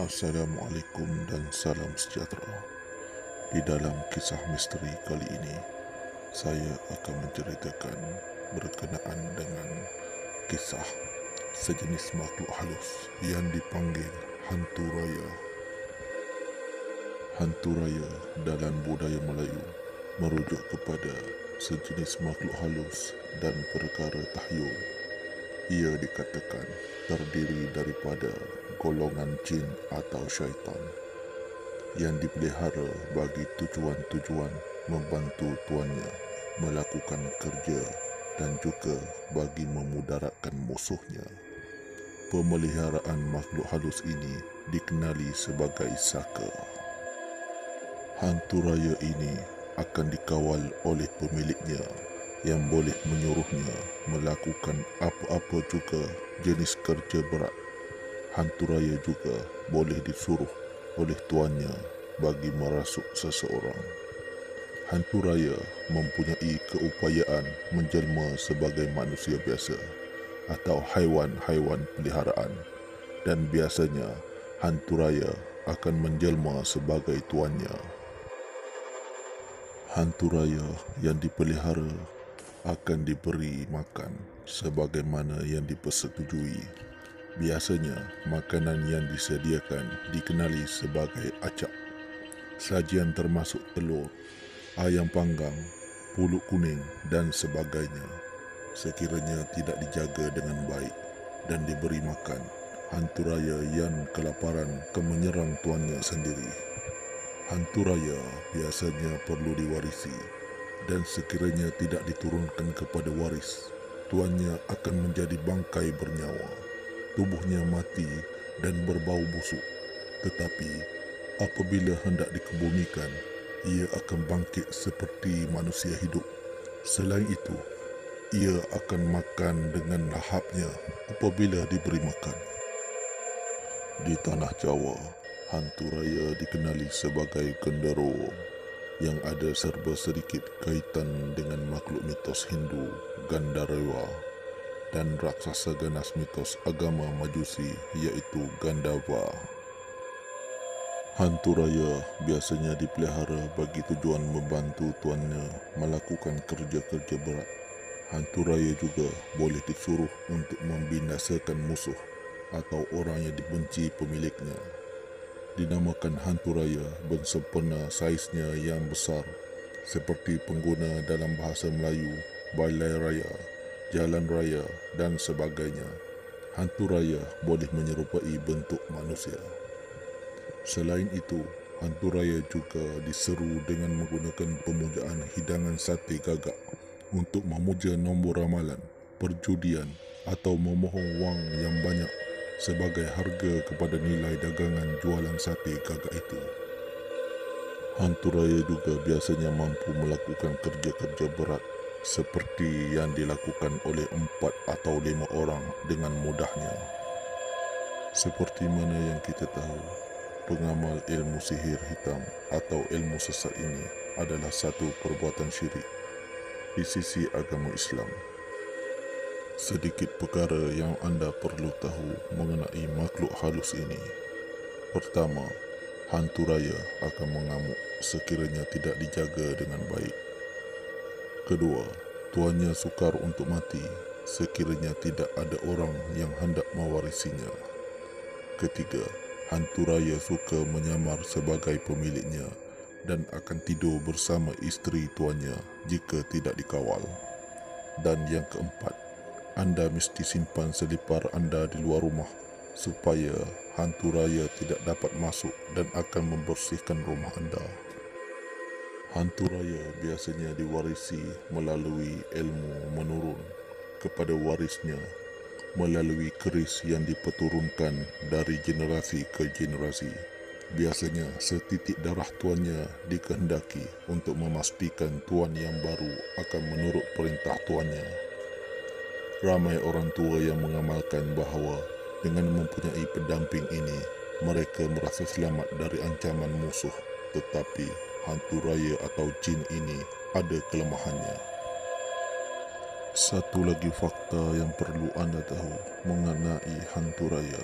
Assalamualaikum dan salam sejahtera. Di dalam kisah misteri kali ini, saya akan menceritakan berkenaan dengan kisah sejenis makhluk halus yang dipanggil hantu raya. Hantu raya dalam budaya Melayu merujuk kepada sejenis makhluk halus dan perkara tahyul. Ia dikatakan terdiri daripada golongan jin atau syaitan yang dipelihara bagi tujuan-tujuan membantu tuannya melakukan kerja dan juga bagi memudaratkan musuhnya. Pemeliharaan makhluk halus ini dikenali sebagai saka. Hantu raya ini akan dikawal oleh pemiliknya yang boleh menyuruhnya melakukan apa-apa juga jenis kerja berat. Hantu raya juga boleh disuruh oleh tuannya bagi merasuk seseorang. Hantu raya mempunyai keupayaan menjelma sebagai manusia biasa atau haiwan-haiwan peliharaan, dan biasanya hantu raya akan menjelma sebagai tuannya. Hantu raya yang dipelihara akan diberi makan sebagaimana yang dipersetujui. Biasanya, makanan yang disediakan dikenali sebagai acak. Sajian termasuk telur, ayam panggang, pulut kuning dan sebagainya. Sekiranya tidak dijaga dengan baik dan diberi makan, hantu raya yang kelaparan akan menyerang tuannya sendiri. Hantu raya biasanya perlu diwarisi, dan sekiranya tidak diturunkan kepada waris, tuannya akan menjadi bangkai bernyawa. Tubuhnya mati dan berbau busuk. Tetapi apabila hendak dikebumikan, ia akan bangkit seperti manusia hidup. Selain itu, ia akan makan dengan lahapnya apabila diberi makan. Di tanah Jawa, hantu raya dikenali sebagai genderuwo yang ada serba sedikit kaitan dengan makhluk mitos Hindu Gandharewa dan raksasa ganas mitos agama Majusi iaitu Gandhava. Hantu raya biasanya dipelihara bagi tujuan membantu tuannya melakukan kerja-kerja berat. Hantu raya juga boleh disuruh untuk membinasakan musuh atau orang yang dibenci pemiliknya. Dinamakan hantu raya bersempena saiznya yang besar, seperti pengguna dalam bahasa Melayu, balai raya, jalan raya dan sebagainya. Hantu raya boleh menyerupai bentuk manusia. Selain itu, hantu raya juga diseru dengan menggunakan pemujaan hidangan sate gagak untuk memuja nombor ramalan, perjudian atau memohon wang yang banyak sebagai harga kepada nilai dagangan jualan sate gagak itu. Hantu raya juga biasanya mampu melakukan kerja-kerja berat seperti yang dilakukan oleh 4 atau 5 orang dengan mudahnya. Seperti mana yang kita tahu, pengamal ilmu sihir hitam atau ilmu sesat ini adalah satu perbuatan syirik di sisi agama Islam. Sedikit perkara yang anda perlu tahu mengenai makhluk halus ini. Pertama, hantu raya akan mengamuk sekiranya tidak dijaga dengan baik. Kedua, tuannya sukar untuk mati sekiranya tidak ada orang yang hendak mewarisinya. Ketiga, hantu raya suka menyamar sebagai pemiliknya dan akan tidur bersama isteri tuannya jika tidak dikawal. Dan yang keempat, anda mesti simpan selipar anda di luar rumah supaya hantu raya tidak dapat masuk dan akan membersihkan rumah anda. Hantu raya biasanya diwarisi melalui ilmu menurun kepada warisnya melalui keris yang diperturunkan dari generasi ke generasi. Biasanya setitik darah tuannya dikehendaki untuk memastikan tuan yang baru akan menurut perintah tuannya. Ramai orang tua yang mengamalkan bahawa dengan mempunyai pendamping ini, mereka merasa selamat dari ancaman musuh. Tetapi hantu raya atau jin ini ada kelemahannya. Satu lagi fakta yang perlu anda tahu mengenai hantu raya.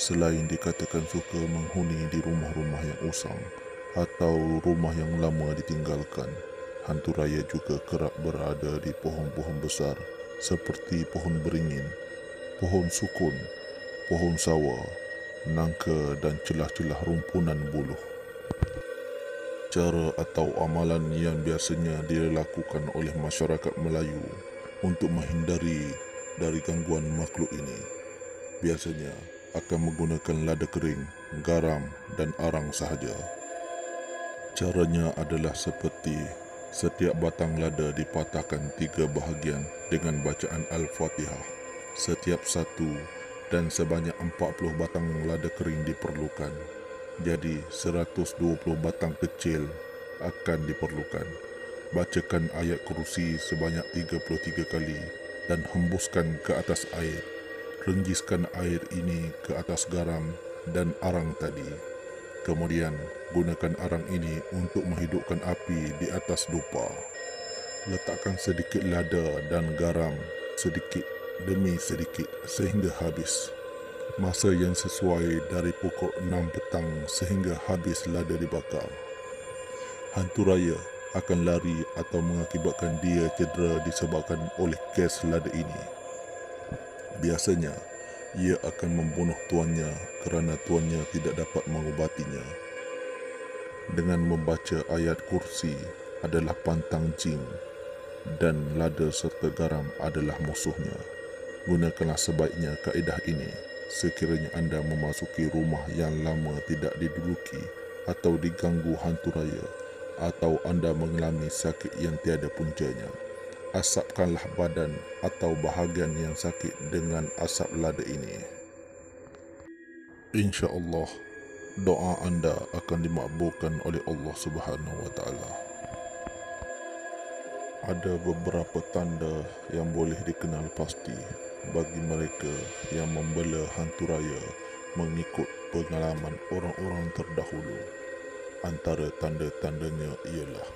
Selain dikatakan suka menghuni di rumah-rumah yang usang atau rumah yang lama ditinggalkan, hantu raya juga kerap berada di pohon-pohon besar seperti pohon beringin, pohon sukun, pohon sawa, nangka dan celah-celah rumpunan buluh. Cara atau amalan yang biasanya dilakukan oleh masyarakat Melayu untuk menghindari dari gangguan makhluk ini biasanya akan menggunakan lada kering, garam dan arang sahaja. Caranya adalah seperti setiap batang lada dipatahkan 3 bahagian dengan bacaan Al-Fatihah. Setiap satu dan sebanyak 40 batang lada kering diperlukan. Jadi 120 batang kecil akan diperlukan. Bacakan ayat kursi sebanyak 33 kali dan hembuskan ke atas air. Rengiskan air ini ke atas garam dan arang tadi. Kemudian gunakan arang ini untuk menghidupkan api di atas dupa. Letakkan sedikit lada dan garam sedikit demi sedikit sehingga habis. Masa yang sesuai dari pukul 6 petang sehingga habis lada dibakar. Hantu raya akan lari atau mengakibatkan dia cedera disebabkan oleh gas lada ini. Biasanya, ia akan membunuh tuannya kerana tuannya tidak dapat mengubatinya. Dengan membaca ayat kursi adalah pantang jin dan lada serta garam adalah musuhnya. Gunakanlah sebaiknya kaedah ini sekiranya anda memasuki rumah yang lama tidak diduduki atau diganggu hantu raya atau anda mengalami sakit yang tiada puncanya. Asapkanlah badan atau bahagian yang sakit dengan asap lada ini. InsyaAllah, doa anda akan dimakbulkan oleh Allah Subhanahu Wa Taala. Ada beberapa tanda yang boleh dikenal pasti bagi mereka yang membela hantu raya mengikut pengalaman orang-orang terdahulu. Antara tanda-tandanya ialah: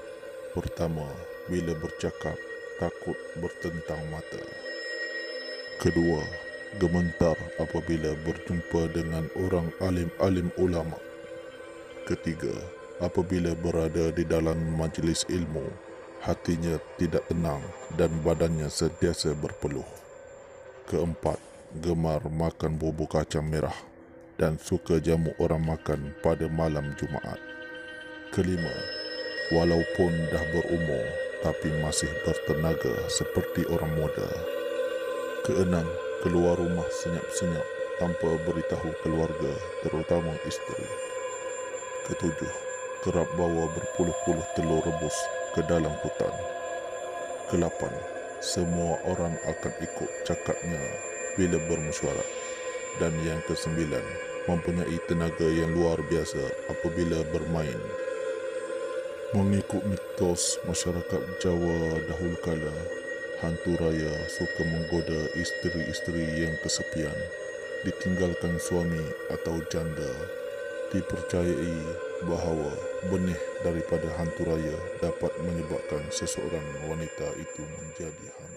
pertama, bila bercakap takut bertentang mata. Kedua, gementar apabila berjumpa dengan orang alim-alim ulama. Ketiga, apabila berada di dalam majlis ilmu, hatinya tidak tenang dan badannya sentiasa berpeluh. Keempat, gemar makan bubur kacang merah dan suka jamu orang makan pada malam Jumaat. Kelima, walaupun dah berumur tapi masih bertenaga seperti orang muda. Keenam, keluar rumah senyap-senyap tanpa beritahu keluarga, terutama isteri. Ketujuh, kerap bawa berpuluh-puluh telur rebus ke dalam hutan. Kelapan, semua orang akan ikut cakapnya bila bermesyuarat. Dan yang kesembilan, mempunyai tenaga yang luar biasa apabila bermain. Mengikut mitos masyarakat Jawa dahulu kala, hantu raya suka menggoda isteri-isteri yang kesepian, ditinggalkan suami atau janda. Dipercayai bahawa benih daripada hantu raya dapat menyebabkan seseorang wanita itu menjadi hamil.